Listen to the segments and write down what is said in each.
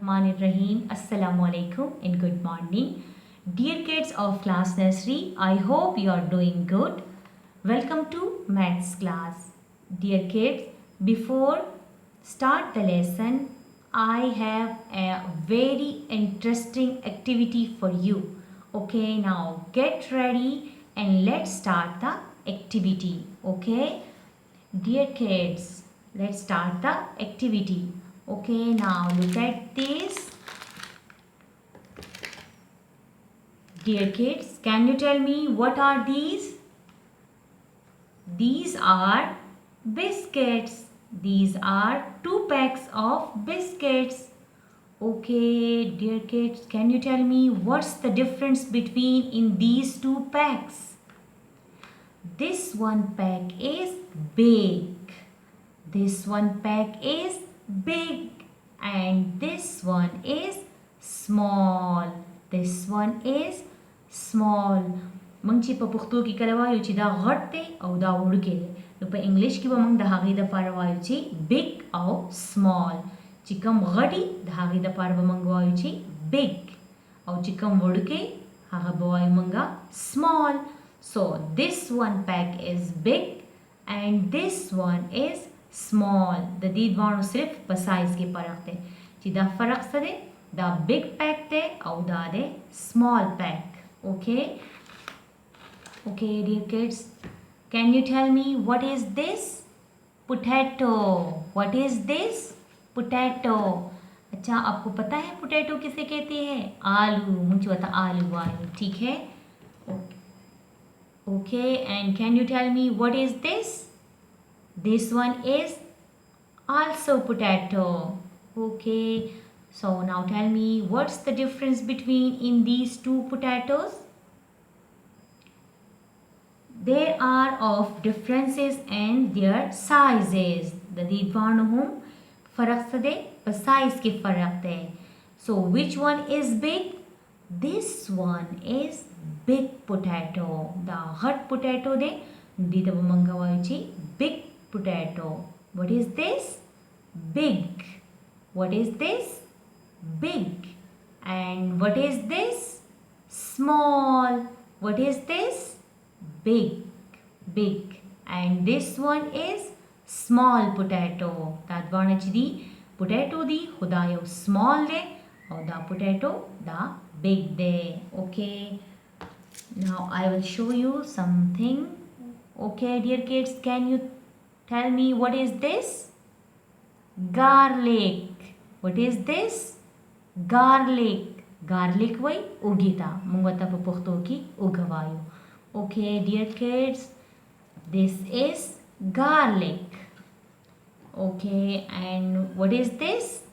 Bismillahirrahmanirrahim. Assalamu alaikum and good morning. Dear kids of class nursery, I hope you are doing good. Welcome to maths class. Dear kids, before start the lesson, I have a very interesting activity for you. Okay, now get ready and let's start the activity. Okay, dear kids, let's start the activity. Okay, now look at this. Dear kids, can you tell me what are these? These are biscuits. These are 2 packs of biscuits. Okay, dear kids, can you tell me what's the difference between in these 2 packs? This one pack is big. This one pack is big and this one is small. This one is small. موږ چې په پښتو کې کله وایو چې دا غټ دی او دا وړوکی دی نو په انګلیش کې به موږ د هغې دپاره وایو چې big او small. چې کوم غټي د هغې دپاره به موږ وایو چې big او چې کوم وړوکی هغه به وایو موږ small. So this one pack is big and this one is small. د دې دواړو صرف په سایز کې فرق دی چې دا فرق څه دی دا big pack دی او دا دی small pack. Okay, dear kids, can you tell me what is this? Potato. What is this? Potato. अच्छा, आपको पता है potato किसे कहते हैं? आलू. मुझे पता आलू आलू. ठीक है? Okay, and can you tell me what is this? This one is also potato. Okay, so now tell me what's the difference between in these 2 potatoes? There are of differences and their sizes. The didwan hum farak sade pa size ke farak de. So which one is big? This one is big potato. The hot potato de dida mangawachi big potato. What is this? Big. What is this? Big. And what is this? Small. What is this? Big. Big. And this one is small potato. That one actually potato di khuda yo small de or the potato the big de. Okay. Now I will show you something. Okay, dear kids, can you tell me what is this? Garlic. What is this? Garlic. Garlic way ugita. Mungwata pa pukhto ki ugavayo. Okay, dear kids, this is garlic. Okay, and what is this?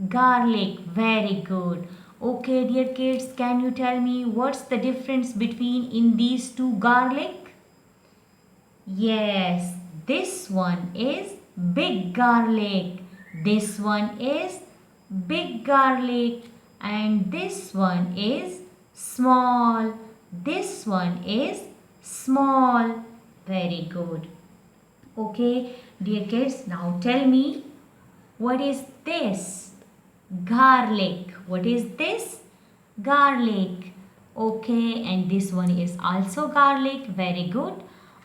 Garlic. Very good. Okay, dear kids, can you tell me what's the difference between in these 2 garlic? Yes, this one is big garlic. This one is big garlic and this one is small. This one is small. Very good. Okay, dear kids, now tell me what is this? Garlic. What is this? Garlic. Okay, and this one is also garlic. Very good.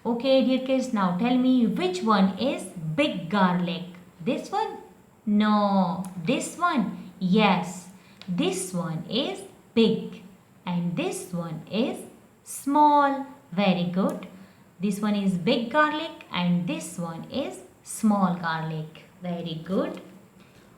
Okay, dear kids, now tell me which one is big garlic? This one? No. This one? Yes. This one is big and this one is small. Very good. This one is big garlic and this one is small garlic. Very good.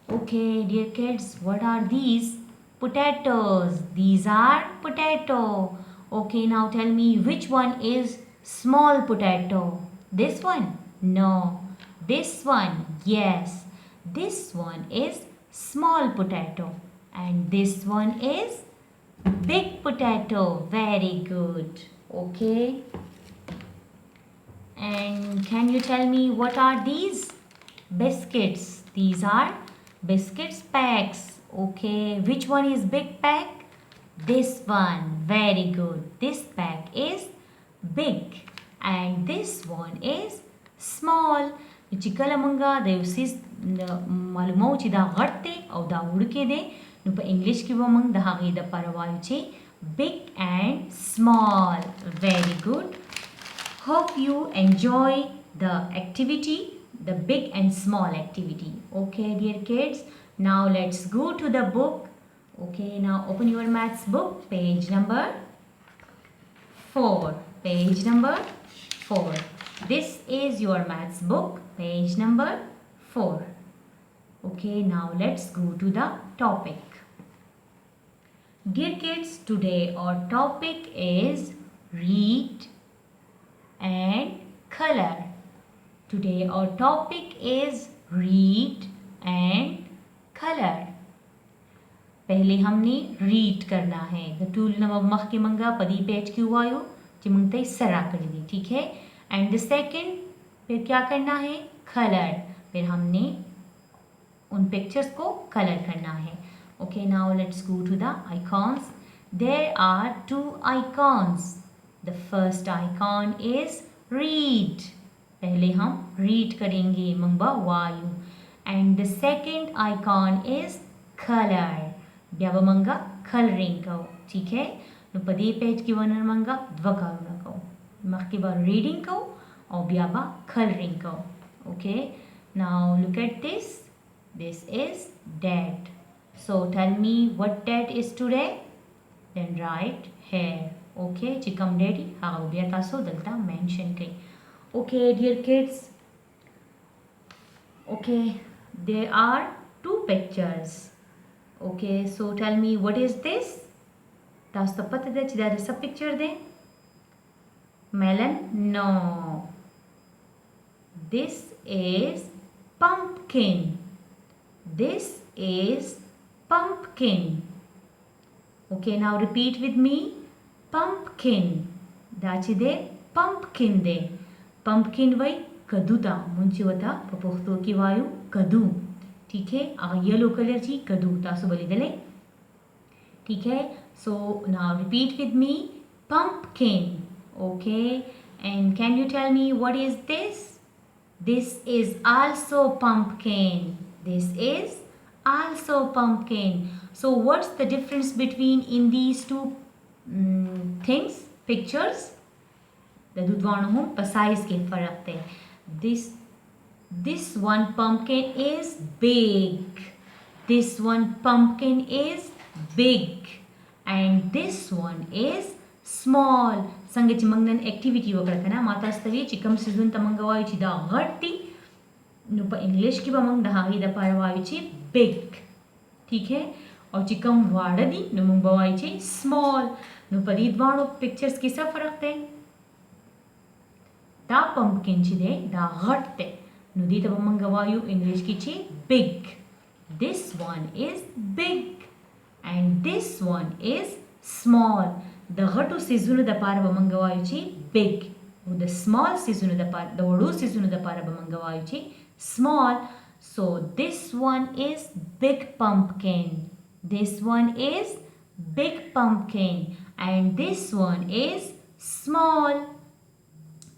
Okay, dear kids, what are these? Potatoes. These are potato. Okay, now tell me which one is small potato? This one? No. This one? Yes. This one is small potato and this one is big potato. Very good. Okay. And can you tell me what are these? Biscuits. These are biscuits packs. Okay, which one is big pack? This one. Very good. This pack is big and this one is small. चिकल मंगा the cis मालूमो ची दा गड़ते और दा उड़ के दे नु पर English की वो मंग दा हागी दा परवायु ची big and small. Very good. Hope you enjoy the activity, the big and small activity. Okay, dear kids. Now let's go to the book. Okay, now open your maths book, page number 4. Page number 4. This is your maths book, page number 4. Okay, now let's go to the topic. Dear kids, today our topic is read and color. Today our topic is read and color. पहले हमने read करना है the tool नव मख के मंगा पदी page क्यों आयो चिमंगते सरा कर दी ठीक है एंड द सेकंड फिर क्या करना है कलर फिर हमने उन पिक्चर्स को कलर करना है okay now let's go to the icons there are two icons the first icon is read पहले हम रीड करेंगे मंगबा वायु and the second icon is colour ब्याबा मंगा कलरिंग को ठीक है नु पदी पेज की वनर मंगा द्वकारुना को मख की बार रीडिंग को और ब्याबा कलरिंग को okay now look at this is date so tell me what date is today then write here okay चिकम डेडी हाउ बिया तासो दलता मेंशन कई okay dear kids okay there are two pictures okay so tell me what is this tas to pata de chida de sab picture de melon no this is pumpkin this is pumpkin okay now repeat with me pumpkin da chide pumpkin de pumpkin vai kaduta munchi wata papokhto ki vayu kadu ठीक है yellow colour जी कदू तासो बोली दले ठीक है so now repeat with me pumpkin okay and can you tell me what is this is also pumpkin this is also pumpkin so what's the difference between in these two things pictures the दूधवाणों हम पसाइज के फर्क थे This one pumpkin is big. This one pumpkin is big. And this one is small. संगे चिमंगन activity वगैरह करना माता स्तरी चिकम सिजुन तमंगवायु ची दा गड़ती नुपा इंग्लिश की बमंग दहागी दा पारवायु ची big. ठीक है और चिकम वाड़दी नुमंग बवायु ची small. नुपा दीदवाणो पिक्चर्स किसा फर्क थे दा pumpkin ची दे दा गड़ते नुदी तब मंगवायु इंग्लिश की ची big this one is big and this one is small द गटु सिजुनु द पार मंगवायु ची बिग द स्मॉल सिजुनु द पार द वडु सिजुनु द पार मंगवायु ची small so this one is big pumpkin this one is big pumpkin and this one is small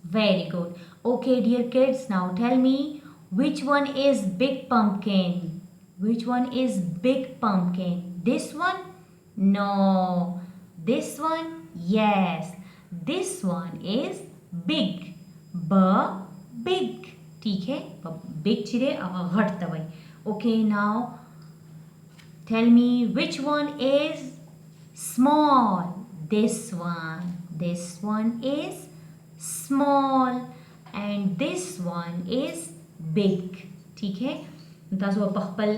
very good okay dear kids now tell me which one is big pumpkin which one is big pumpkin this one no this one yes this one is big big ठीक है big चिरे घट तवई okay now tell me which one is small this one is small and this one is big ठीक है तासो पखपल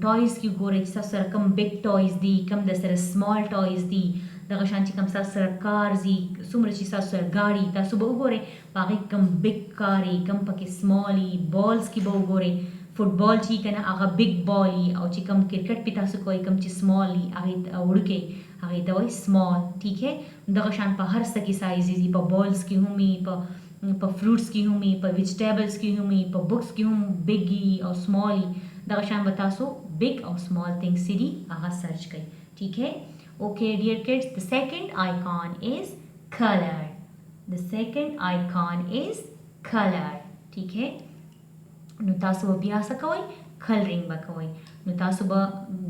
toys की गोरे sir कम big toys दी कम दसर small toys दी दगशांची कम sir car जी सुमरची sir गाड़ी तासो बहु गोरे बाकी कम बिग कारी कम पके स्मॉली बॉल्स की बहु गोरे फुटबॉल ची कना आगा बिग बॉली और ची कम क्रिकेट पिता सो कोई कम ची स्मॉली आगे उड़के आगे दवाई स्मॉल ठीक है दगशान पर हर सकी साइज़ पर बॉल्स की हुमी पर फ्रूट्स की हुमी पर वेजिटेबल्स की हुमी पर बुक्स की हूँ बिगी और स्मॉली दगशान बता सो बिग और स्मॉल थिंग्स सीधी आगा सर्च करी ठीक है okay dear kids the second icon is colour the second icon is colour ठीक है نو تاسو به بیا څه کوئ کلرینګ به کوئ نو تاسو به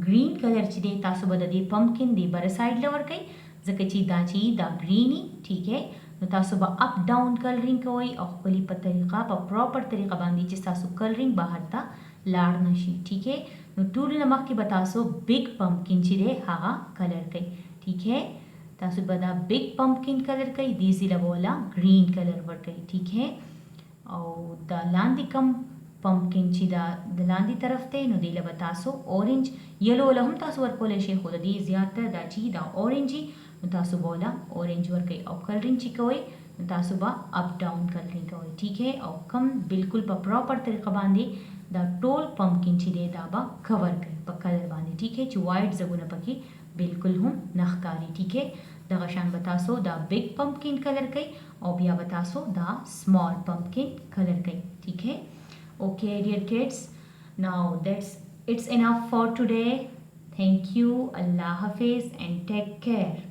گرین کلر چې دی تاسو به د دې پمپکن دی بر سایډ لور کوئ ځکه چې دا چې دا گرینی ٹھیک ہے نو تاسو به اپ ډاون کلرینګ کوئ او خپلې په طریقه په پراپر طریقه باندې چې تاسو کلرینګ بهر ته لاړ نشي ٹھیک ہے نو ټول نه مخکې به تاسو بیگ پمپکن چې دی هغه کلر کوئ ٹھیک ہے تاسو به دا بیگ پمپکن کلر کوئ دې ځله به ولا گرین کلر ورکوئ ٹھیک ہے او دا لاندې کم پمپکن چې دا د لاندې طرف ته نو دی له به تاسو اورنج یلو له هم تاسو ورکولی شئ خو د دې زیاته دا چې دا اورنجي نو تاسو به ولا اورنج ورکوئ او کلرینګ چې کوئ نو تاسو به اپ ډاون کلرینګ کوئ ٹھیک ہے او کم بالکل په پراپر طریقه باندې دا ټول پمپکن چې دی دا به کور کوي په کلر باندې ٹھیک ہے چې وایټ ځګونه پکې بالکل هم نه ښکاري ټھیک ہے دغه شان به تاسو دا بیگ پمپکن کلر کوئ او بیا به تاسو دا سمال پمپکن کلر کوئ ٹھیک ہے Okay, dear kids, now it's enough for today. Thank you, Allah Hafiz, and take care.